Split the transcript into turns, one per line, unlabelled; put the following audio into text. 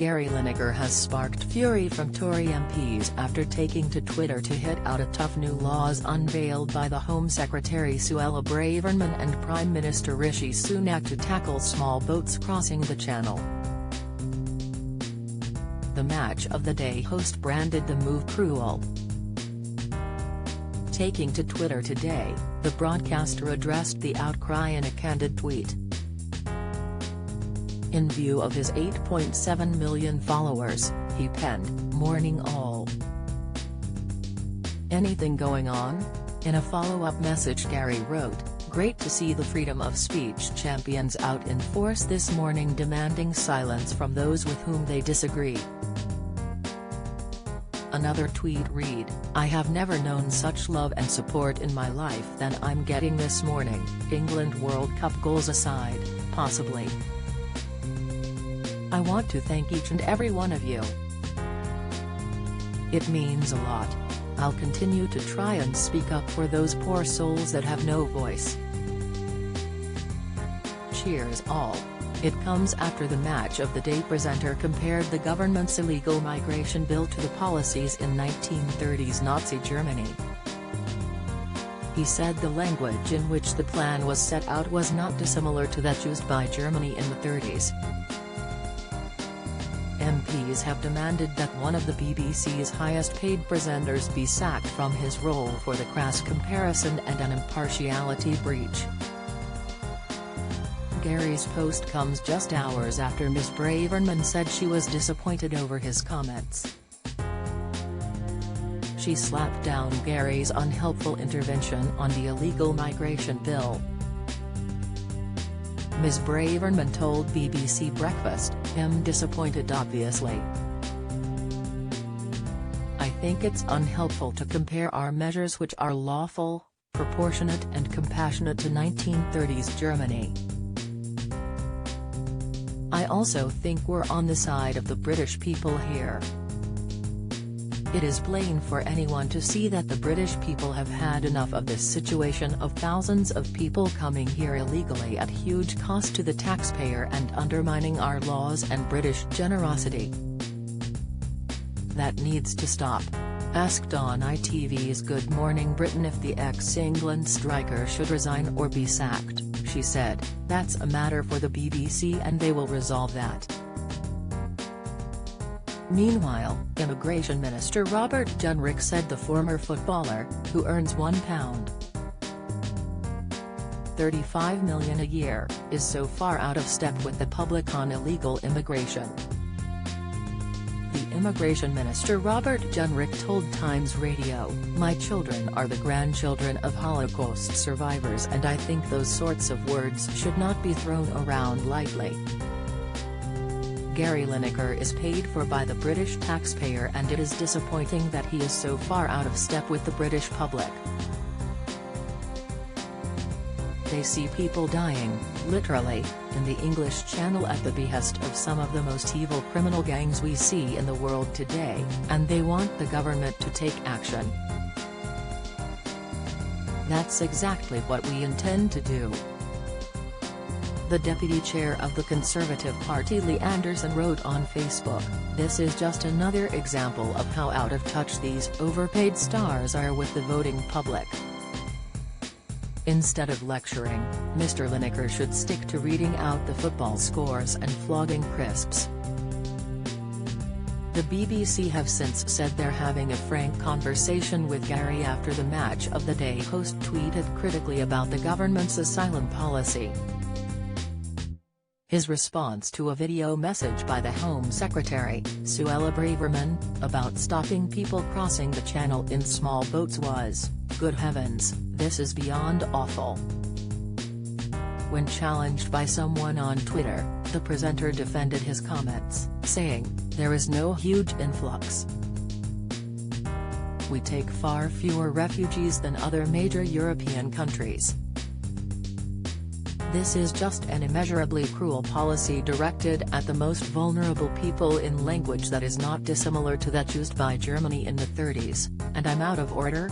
Gary Lineker has sparked fury from Tory MPs after taking to Twitter to hit out at tough new laws unveiled by the Home Secretary Suella Braverman and Prime Minister Rishi Sunak to tackle small boats crossing the Channel. The Match of the Day host branded the move cruel. Taking to Twitter today, the broadcaster addressed the outcry in a candid tweet. In view of his 8.7 million followers, he penned, "Morning all. Anything going on?" In a follow-up message Gary wrote, "Great to see the freedom of speech champions out in force this morning, demanding silence from those with whom they disagree." Another tweet read, "I have never known such love and support in my life than I'm getting this morning, England World Cup goals aside, possibly. I want to thank each and every one of you. It means a lot. I'll continue to try and speak up for those poor souls that have no voice. Cheers all." It comes after the Match of the Day presenter compared the government's illegal migration bill to the policies in 1930s Nazi Germany. He said the language in which the plan was set out was not dissimilar to that used by Germany in the 30s. MPs have demanded that one of the BBC's highest-paid presenters be sacked from his role for the crass comparison and an impartiality breach. Gary's post comes just hours after Ms. Braverman said she was disappointed over his comments. She slapped down Gary's unhelpful intervention on the illegal migration bill. Ms. Braverman told BBC Breakfast, "I'm disappointed obviously. I think it's unhelpful to compare our measures which are lawful, proportionate and compassionate to 1930s Germany. I also think we're on the side of the British people here. It is plain for anyone to see that the British people have had enough of this situation of thousands of people coming here illegally at huge cost to the taxpayer and undermining our laws and British generosity. That needs to stop." Asked on ITV's Good Morning Britain if the ex-England striker should resign or be sacked, she said, "That's a matter for the BBC and they will resolve that." Meanwhile, Immigration Minister Robert Jenrick said the former footballer, who earns £1.35 million a year, is so far out of step with the public on illegal immigration. The Immigration Minister Robert Jenrick told Times Radio, "My children are the grandchildren of Holocaust survivors and I think those sorts of words should not be thrown around lightly. Gary Lineker is paid for by the British taxpayer and it is disappointing that he is so far out of step with the British public. They see people dying, literally, in the English Channel at the behest of some of the most evil criminal gangs we see in the world today, and they want the government to take action. That's exactly what we intend to do." The deputy chair of the Conservative Party Lee Anderson wrote on Facebook, "This is just another example of how out of touch these overpaid stars are with the voting public. Instead of lecturing, Mr. Lineker should stick to reading out the football scores and flogging crisps." The BBC have since said they're having a frank conversation with Gary after the Match of the Day host tweeted critically about the government's asylum policy. His response to a video message by the Home Secretary, Suella Braverman, about stopping people crossing the Channel in small boats was, "Good heavens, this is beyond awful." When challenged by someone on Twitter, the presenter defended his comments, saying, "There is no huge influx. We take far fewer refugees than other major European countries. This is just an immeasurably cruel policy directed at the most vulnerable people in language that is not dissimilar to that used by Germany in the 30s, and I'm out of order,